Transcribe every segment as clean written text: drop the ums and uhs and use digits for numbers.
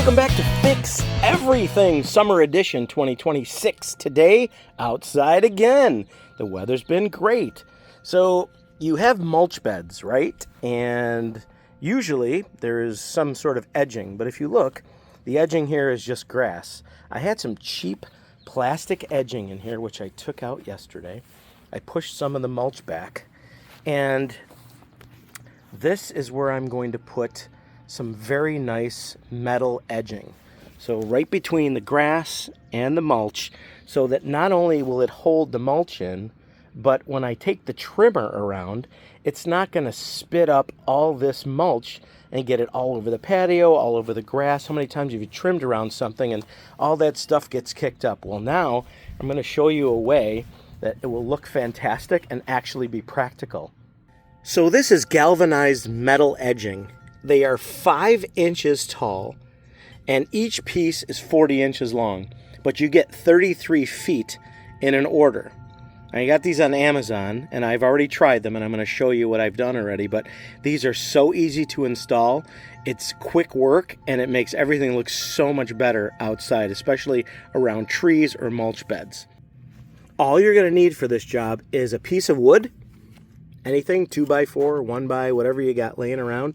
Welcome back to Fix Everything Summer Edition 2026. Today, outside again. The weather's been great. So, you have mulch beds, right? And usually there is some sort of edging, but if you look, the edging here is just grass. I had some cheap plastic edging in here, which I took out yesterday. I pushed some of the mulch back, and this is where I'm going to put some very nice metal edging. So right between the grass and the mulch, so that not only will it hold the mulch in, but when I take the trimmer around, it's not going to spit up all this mulch and get it all over the patio, all over the grass. How many times have you trimmed around something and all that stuff gets kicked up? Well, now I'm going to show you a way that it will look fantastic and actually be practical. So this is galvanized metal edging. They are 5 inches tall, and each piece is 40 inches long, but you get 33 feet in an order. I got these on Amazon, and I've already tried them, and I'm going to show you what I've done already, but these are so easy to install. It's quick work, and it makes everything look so much better outside, especially around trees or mulch beds. All you're going to need for this job is a piece of wood, anything, 2x4, 1x, whatever you got laying around,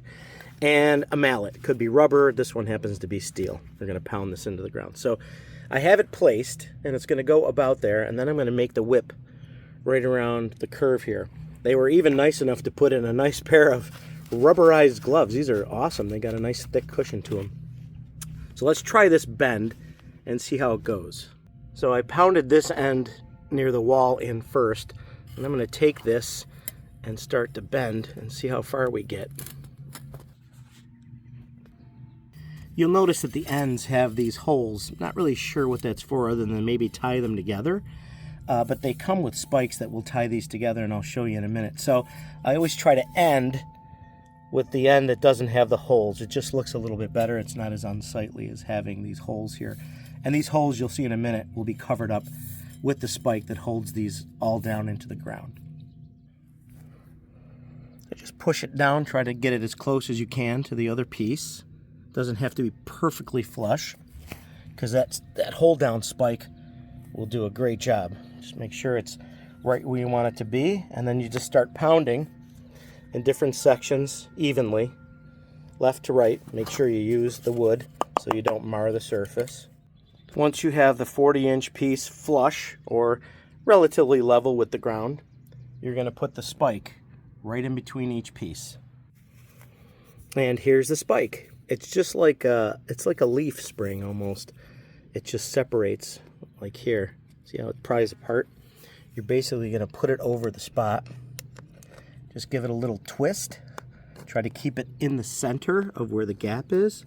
and a mallet. Could be rubber. This one happens to be steel. We're going to pound this into the ground. So I have it placed, and it's going to go about there, and then I'm going to make the whip right around the curve here. They were even nice enough to put in a nice pair of rubberized gloves. These are awesome. They got a nice thick cushion to them. So let's try this bend and see how it goes. So I pounded this end near the wall in first, and I'm going to take this and start to bend and see how far we get. You'll notice that the ends have these holes. Not really sure what that's for other than maybe tie them together. But they come with spikes that will tie these together, and I'll show you in a minute. So I always try to end with the end that doesn't have the holes. It just looks a little bit better. It's not as unsightly as having these holes here. And these holes, you'll see in a minute, will be covered up with the spike that holds these all down into the ground. So just push it down, try to get it as close as you can to the other piece. Doesn't have to be perfectly flush, because that hold down spike will do a great job. Just make sure it's right where you want it to be, and then you just start pounding in different sections evenly, left to right. Make sure you use the wood so you don't mar the surface. Once you have the 40-inch piece flush or relatively level with the ground, you're going to put the spike right in between each piece. And here's the spike. It's just like it's like a leaf spring almost. It just separates like here. See how it pries apart? You're basically going to put it over the spot. Just give it a little twist. Try to keep it in the center of where the gap is.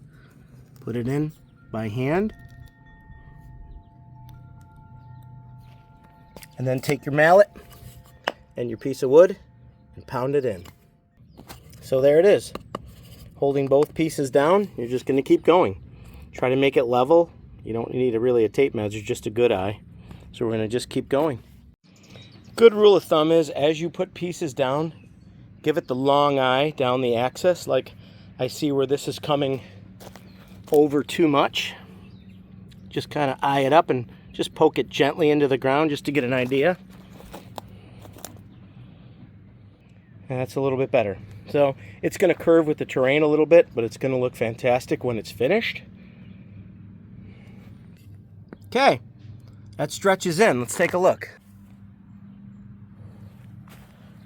Put it in by hand. And then take your mallet and your piece of wood and pound it in. So there it is. Holding both pieces down, you're just going to keep going. Try to make it level. You don't need really a tape measure, just a good eye. So we're going to just keep going. Good rule of thumb is, as you put pieces down, give it the long eye down the axis. Like I see where this is coming over too much. Just kind of eye it up and just poke it gently into the ground just to get an idea. And that's a little bit better. So it's going to curve with the terrain a little bit, but it's going to look fantastic when it's finished. Okay, that stretches in. Let's take a look.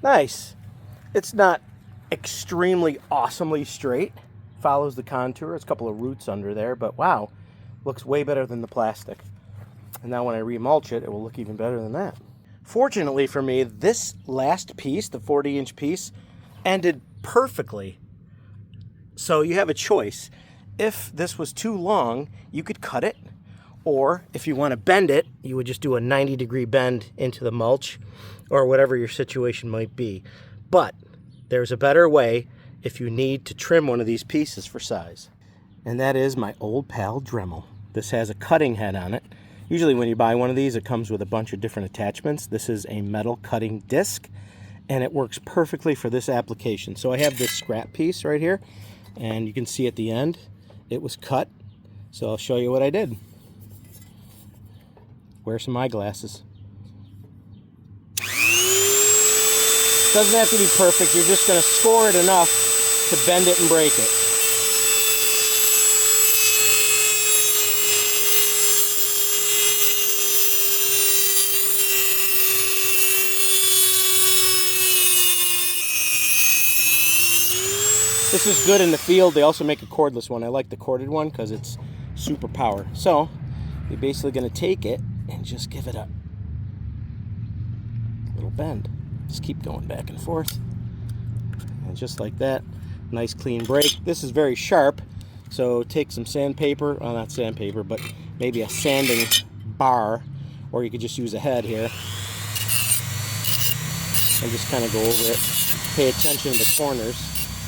Nice. It's not extremely awesomely straight. Follows the contour. There's a couple of roots under there, but wow, looks way better than the plastic. And now when I remulch it, it will look even better than that. Fortunately for me, this last piece, the 40-inch piece, ended perfectly. So you have a choice. If this was too long, you could cut it, or if you want to bend it, you would just do a 90-degree bend into the mulch or whatever your situation might be. But there's a better way if you need to trim one of these pieces for size. And that is my old pal Dremel. This has a cutting head on it. Usually when you buy one of these, it comes with a bunch of different attachments. This is a metal cutting disc, and it works perfectly for this application. So I have this scrap piece right here, and you can see at the end, it was cut So I'll show you what I did. Wear some eyeglasses. Doesn't have to be perfect. You're just going to score it enough to bend it and break it. This is good in the field. They also make a cordless one. I like the corded one because it's super power. So you're basically going to take it and just give it a little bend. Just keep going back and forth. And just like that, nice clean break. This is very sharp, so take some sandpaper, well, not sandpaper, but maybe a sanding bar, or you could just use a head here and just kind of go over it. Pay attention to the corners.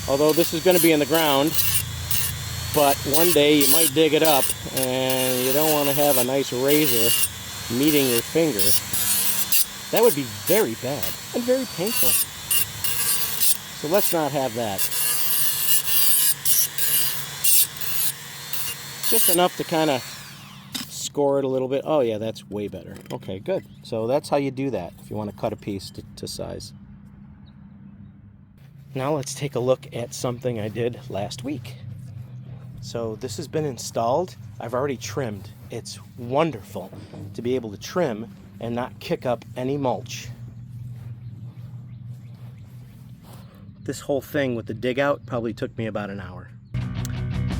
Although this is going to be in the ground, but one day you might dig it up and you don't want to have a nice razor meeting your finger. That would be very bad and very painful. So let's not have that. Just enough to kind of score it a little bit. Oh yeah, that's way better. Okay, good. So that's how you do that if you want to cut a piece to size. Now let's take a look at something I did last week. So this has been installed. I've already trimmed. It's wonderful to be able to trim and not kick up any mulch. This whole thing with the dig out probably took me about an hour.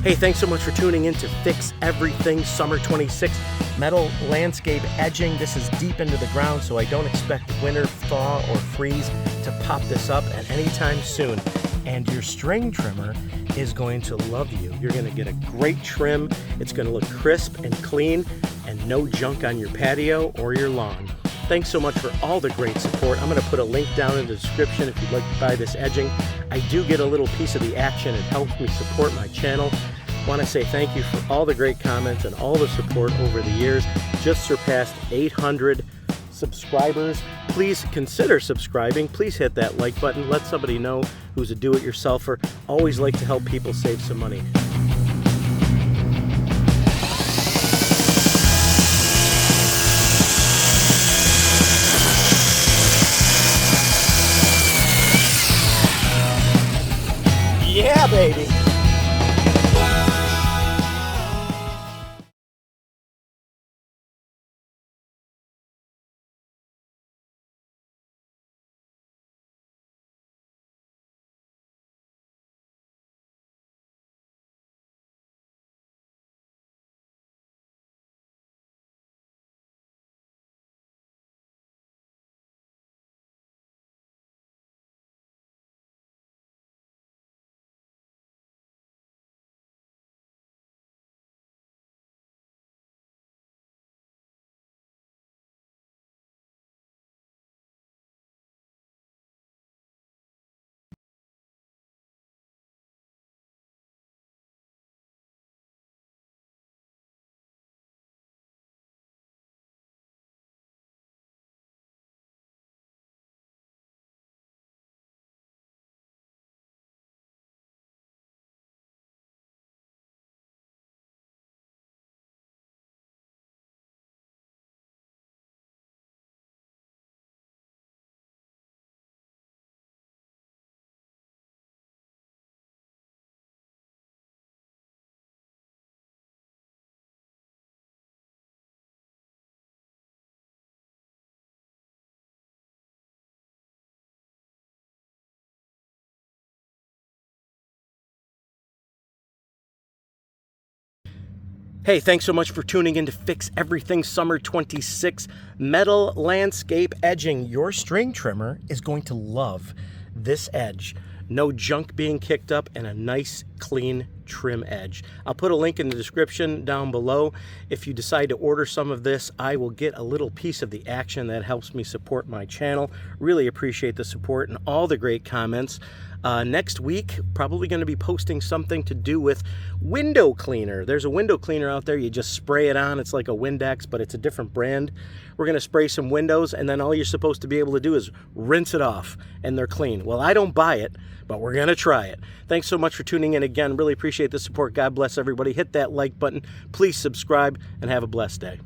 Hey, thanks so much for tuning in to Fix Everything Summer 26 metal landscape edging. This is deep into the ground, so I don't expect winter thaw or freeze to pop this up at any time soon. And your string trimmer is going to love you. You're going to get a great trim. It's going to look crisp and clean and no junk on your patio or your lawn. Thanks so much for all the great support. I'm going to put a link down in the description if you'd like to buy this edging. I do get a little piece of the action. It helps me support my channel. I want to say thank you for all the great comments and all the support over the years. Just surpassed 800 subscribers. Please consider subscribing. Please hit that like button. Let somebody know who's a do-it-yourselfer. Always like to help people save some money. Yeah, baby. Hey, thanks so much for tuning in to Fix Everything Summer 26 metal landscape edging. Your string trimmer is going to love this edge. No junk being kicked up and a nice clean trim edge. I'll put a link in the description down below. If you decide to order some of this, I will get a little piece of the action that helps me support my channel. Really appreciate the support and all the great comments. Next week, probably going to be posting something to do with window cleaner. There's a window cleaner out there. You just spray it on. It's like a Windex, but it's a different brand. We're going to spray some windows, and then all you're supposed to be able to do is rinse it off, and they're clean. Well, I don't buy it, but we're going to try it. Thanks so much for tuning in again. Really appreciate appreciate the support. God bless everybody. Hit that like button. Please subscribe and have a blessed day.